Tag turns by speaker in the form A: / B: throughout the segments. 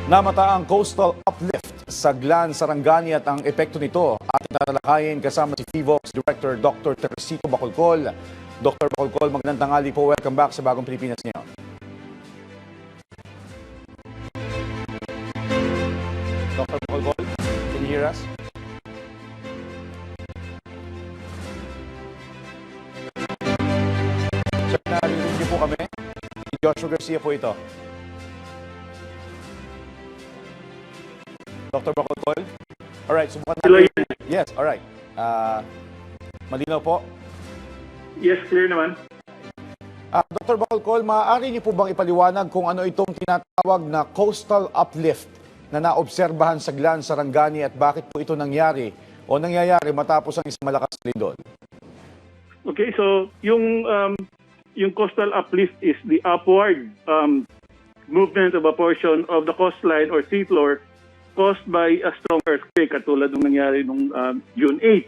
A: Namata ang coastal uplift sa Glan, Sarangani at ang epekto nito at tatalakayin kasama si PHIVOLCS Director Dr. Teresito Bacolcol. Dr. Bacolcol, magandang tanghali po. Welcome back sa Bagong Pilipinas ngayon. Dr. Bacolcol, can you hear us? Sir, narinig niyo po kami? Joshua Garcia po ito. Dr. Bacolcol? Alright, subukan natin. Yes, alright. Malinaw po?
B: Yes, clear naman.
A: Dr. Bacolcol, maaari niyo po bang ipaliwanag kung ano itong tinatawag na coastal uplift na naobserbahan sa Glan, Sarangani at bakit po ito nangyari o nangyayari matapos ang isang malakas na lindol?
B: Okay, so yung coastal uplift is the upward movement of a portion of the coastline or seafloor caused by a strong earthquake katulad ng nangyari noong June 8.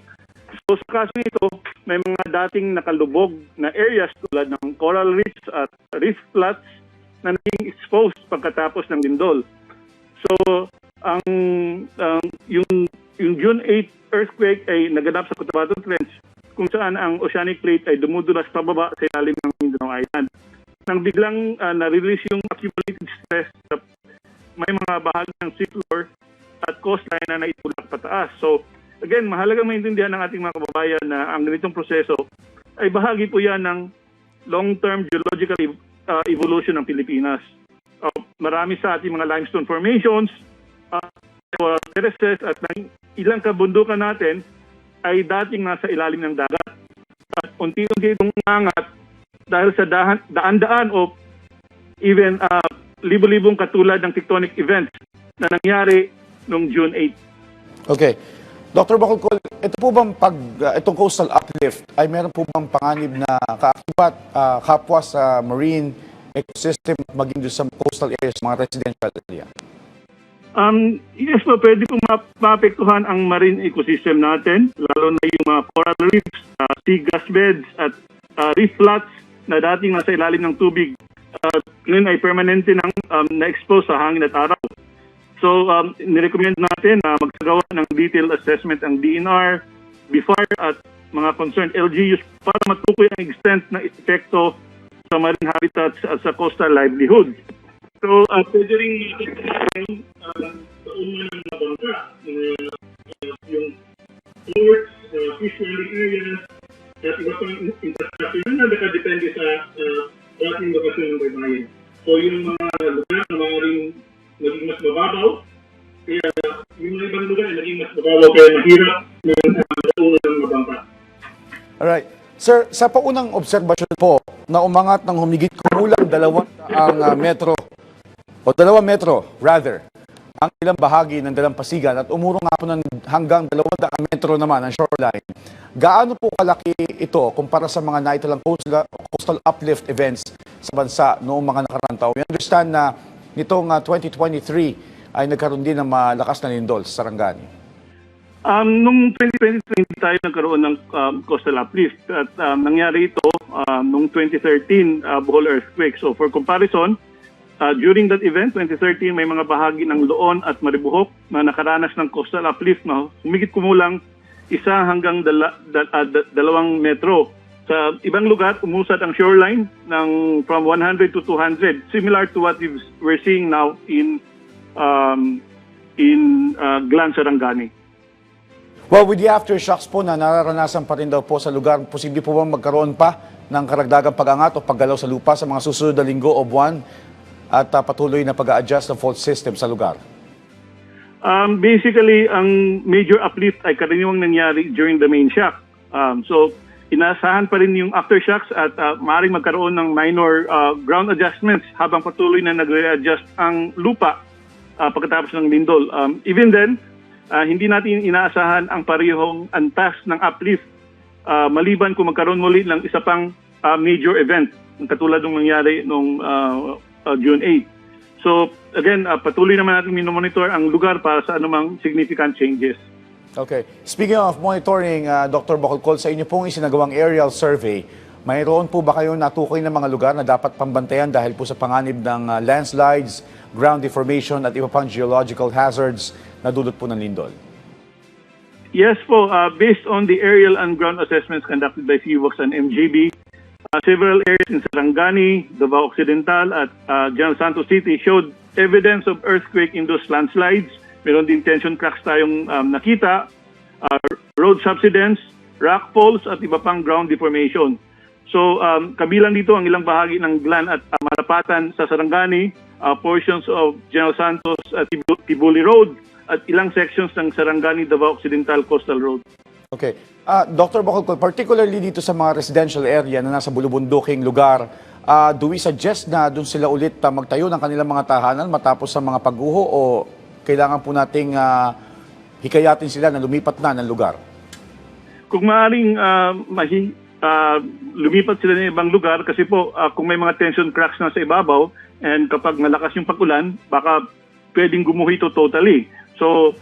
B: So sa kaso nito, may mga dating nakalubog na areas tulad ng coral reefs at reef flats na naging exposed pagkatapos ng lindol. So yung June 8 earthquake ay naganap sa Cotabato Trench kung saan ang oceanic plate ay dumudulas pababa sa ilalim ng Mindanao Island. Nang biglang na-release yung accumulated stress sa may mga bahagi ng seafloor at coastline na naitulak pataas. So, again, mahalagang maintindihan ng ating mga kababayan na ang ganitong proseso ay bahagi po yan ng long-term geological evolution ng Pilipinas. Marami sa ating mga limestone formations, terraces at ilang kabundukan natin ay dating nasa ilalim ng dagat. At unti-unti itong umangat dahil sa daan-daan o even libo-libong katulad ng tectonic events na nangyari noong June 8.
A: Okay. Dr. Bacolcol, ito po bang itong coastal uplift ay meron po bang panganib na kaakibat kapwa sa marine ecosystem maging doon sa coastal areas, mga residential area?
B: Yes po, pwede po maapektuhan ang marine ecosystem natin, lalo na yung mga coral reefs, sea grass beds at reef flats na dating nasa ilalim ng tubig. Ngayon ay permanente nang na-expose sa hangin at araw. So, nirecommend natin na magsagawa ng detailed assessment ang DNR, BFAR at mga concerned LGUs para matukoy ang extent ng epekto sa marine habitats at sa coastal livelihood. So, pwede rin natin sa una ng mga bangka, yung ports, fish landing areas, at iba pang infrastructure na nakadepende sa dating lokasyon ng baybayin. So, yung mga lugar na maaaring maging mas mababaw, kaya yung mga ibang lugar ay naging mas mababaw kaya mahirap sa una ng mga bangka.
A: Alright. Sir, sa paunang obserbasyon po na umangat ng humigit kumulang 200 metro o 2 metro rather ang ilang bahagi ng dalampasigan at umurong nga po ng hanggang 200 metro naman ang shoreline. Gaano po kalaki ito kumpara sa mga naitalang coastal uplift events sa bansa noong mga nakaraang taon? We understand na nitong 2023 ay nagkaroon din ng malakas na lindol sa Sarangani.
B: Noong 2020 tayo nagkaroon ng coastal uplift at nangyari ito noong 2013 Bohol earthquake. So for comparison, during that event, 2013, may mga bahagi ng Loon at Maribohok na nakaranas ng coastal uplift na humigit kumulang 1 hanggang 2 metro. Sa ibang lugar, umusad ang shoreline ng from 100 to 200, similar to what we're seeing now in Glan, Sarangani.
A: Well, with the aftershocks po na nararanasan pa rin daw po sa lugar, posible po bang magkaroon pa ng karagdagang pag-angat o paggalaw sa lupa sa mga susunod na linggo o buwan at patuloy na pag-a-adjust ng fault system sa lugar?
B: Basically, ang major uplift ay karaniwang nangyari during the main shock. So, inaasahan pa rin yung aftershocks at maaaring magkaroon ng minor ground adjustments habang patuloy na nag-readjust ang lupa pagkatapos ng lindol. Even then, hindi natin inaasahan ang parehong antas ng uplift maliban kung magkaroon muli ng isa pang major event katulad ng nangyari noong June 8. So again, patuloy naman natin minomonitor ang lugar para sa anumang significant changes.
A: Okay. Speaking of monitoring, Dr. Bacolcol, sa inyo pong isinagawang aerial survey, mayroon po ba kayong natukoy na mga lugar na dapat pambantayan dahil po sa panganib ng landslides, ground deformation at iba pang geological hazards na dulot po ng lindol?
B: Yes po, based on the aerial and ground assessments conducted by CVOX and MJB, several areas in Sarangani, Davao Occidental at General Santos City showed evidence of earthquake-induced landslides. Meron din tension cracks tayong nakita, road subsidence, rock falls at iba pang ground deformation. So kabilang dito ang ilang bahagi ng Glan at Malapatan sa Sarangani, portions of General Santos at Tibuli Road at ilang sections ng Sarangani Davao Occidental Coastal Road.
A: Okay. Dr. Bacolcol, particularly dito sa mga residential area na nasa bulubunduking lugar, do we suggest na doon sila ulit magtayo ng kanilang mga tahanan matapos sa mga pagguho o kailangan po nating hikayatin sila na lumipat na ng lugar?
B: Kung maaaring lumipat sila ng ibang lugar kasi po kung may mga tension cracks na sa ibabaw and kapag malakas yung pag-ulan, baka pwedeng gumuho ito totally. So,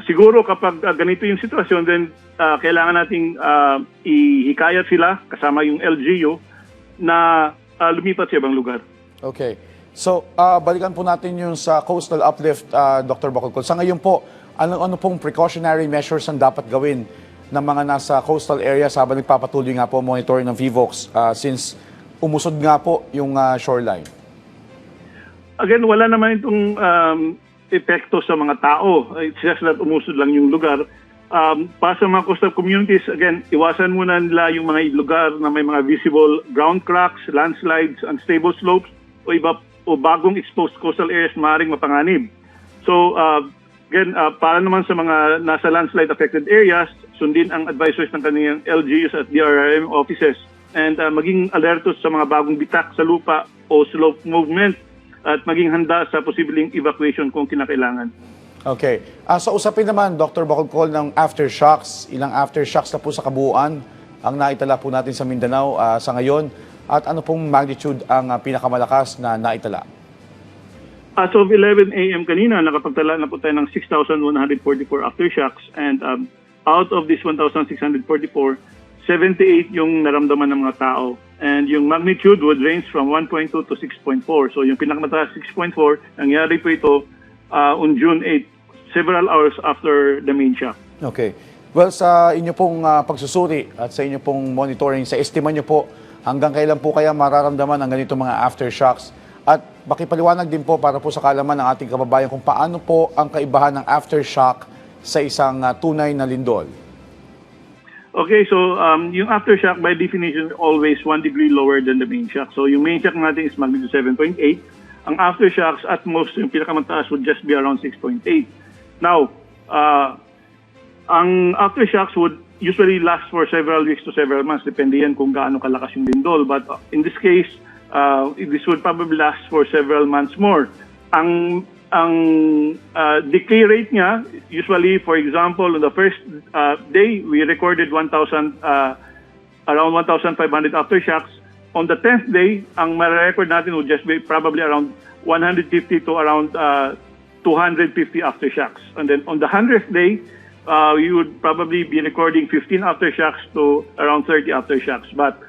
B: siguro kapag ganito yung sitwasyon, then kailangan nating ihikayat sila kasama yung LGU na lumipat sa ibang lugar.
A: Okay. So, balikan po natin yung sa coastal uplift, Dr. Bacolcol. Sa ngayon po, ano pong precautionary measures ang dapat gawin ng mga nasa coastal areas habang nagpapatuloy nga po monitoring ng VVOX since umusod nga po yung shoreline?
B: Again, wala naman itong epekto sa mga tao. It's just that umusod lang yung lugar. Para sa mga coastal communities, again, iwasan muna nila yung mga lugar na may mga visible ground cracks, landslides, unstable slopes, o bagong exposed coastal areas maaaring mapanganib. So, again, para naman sa mga nasa landslide affected areas, sundin ang advisories ng kanilang LGUs at DRRM offices and maging alertos sa mga bagong bitak sa lupa o slope movement at maging handa sa posibleng evacuation kung kinakailangan.
A: Okay. Sa usapin naman, Dr. Bacolcol, ng aftershocks, ilang aftershocks na po sa kabuuan ang naitala po natin sa Mindanao sa ngayon at ano pong magnitude ang pinakamalakas na naitala?
B: As of 11 a.m. kanina, nakapagtala na po tayo ng 6,144 aftershocks and out of this 1,644, 78 yung naramdaman ng mga tao. And yung magnitude would range from 1.2 to 6.4. So yung pinakamataas 6.4, nangyari po ito on June 8, several hours after the main shock.
A: Okay. Well, sa inyo pong pagsusuri at sa inyo pong monitoring, sa estima nyo po, hanggang kailan po kaya mararamdaman ang ganito mga aftershocks? At makipaliwanag din po para po sa kaalaman ng ating kababayan kung paano po ang kaibahan ng aftershock sa isang tunay na lindol.
B: Okay, so yung aftershock by definition always 1 degree lower than the main shock. So yung main shock natin is magnitude 7.8. Ang aftershocks at most, yung pinakamataas would just be around 6.8. Now, ang aftershocks would usually last for several weeks to several months, depende yan kung gaano kalakas yung lindol. But in this case, this would probably last for several months more. Ang decay rate niya, usually, for example, on the first day, we recorded around 1,500 aftershocks. On the 10th day, ang ma-record natin would just be probably around 150 to around 250 aftershocks. And then on the 100th day, we would probably be recording 15 aftershocks to around 30 aftershocks. But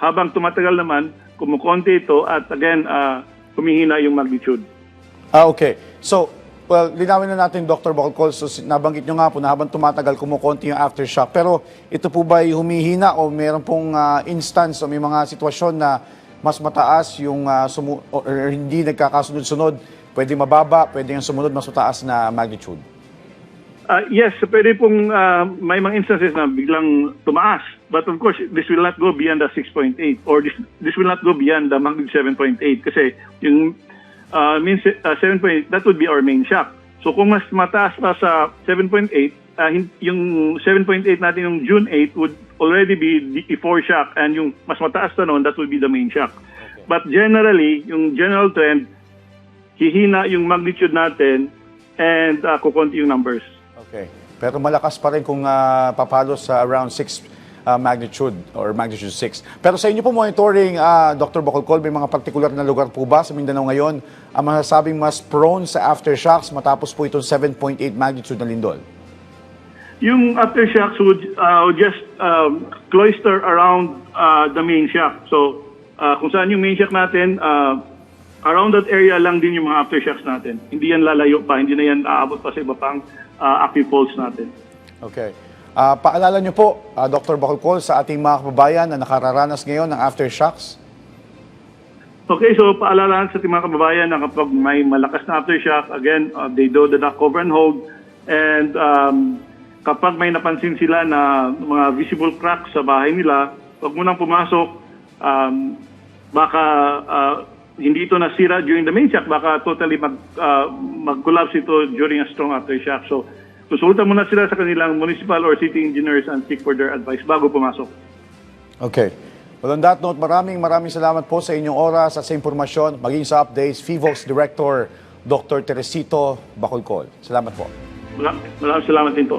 B: habang tumatagal naman, kumukonti ito at again, humihina yung magnitude.
A: Okay. So, well, linawin na natin, Dr. Bacolcol, so nabanggit nyo nga po na habang tumatagal, kumukonti yung aftershock. Pero ito po ba ay humihina o meron pong instance o may mga sitwasyon na mas mataas yung or hindi nagkakasunod-sunod? Pwede mababa, pwede yung sumunod mas mataas na magnitude?
B: Yes, pwede pong may mga instances na biglang tumaas. But of course, this will not go beyond the 6.8 or this will not go beyond the magnitude 7.8 kasi yung 7.8, that would be our main shock. So kung mas mataas pa sa 7.8, yung 7.8 natin yung June 8 would already be the 4 shock and yung mas mataas na noon, that would be the main shock. Okay. But generally, yung general trend, hihina yung magnitude natin and kukunti yung numbers.
A: Okay. Pero malakas pa rin kung papalo sa around 6 magnitude or magnitude 6. Pero sa inyo po monitoring, Dr. Bacolcol, may mga particular na lugar po ba sa Mindanao ngayon ang masasabing mas prone sa aftershocks matapos po itong 7.8 magnitude na lindol?
B: Yung aftershocks would just cloister around the main shock. So, kung saan yung main shock natin, around that area lang din yung mga aftershocks natin. Hindi yan lalayo pa, hindi na yan aabot pa sa iba pang active faults natin.
A: Okay. Paalala niyo po, Dr. Bacolcol, sa ating mga kababayan na nakararanas ngayon ng aftershocks.
B: Okay, so paalala sa ating mga kababayan na kapag may malakas na aftershock, again, they do the duck cover and hold. And kapag may napansin sila na mga visible cracks sa bahay nila, huwag mo nang pumasok. Baka hindi ito nasira during the main shock, baka totally mag-collapse ito during a strong aftershock. So, konsulta muna sila sa kanilang municipal or city engineers and seek for their advice bago pumasok.
A: Okay. Well, on that note, maraming salamat po sa inyong oras at sa impormasyon, maging sa updates, FIVOLS Director Dr. Teresito Bacolcol. Salamat po.
B: Maraming salamat din po.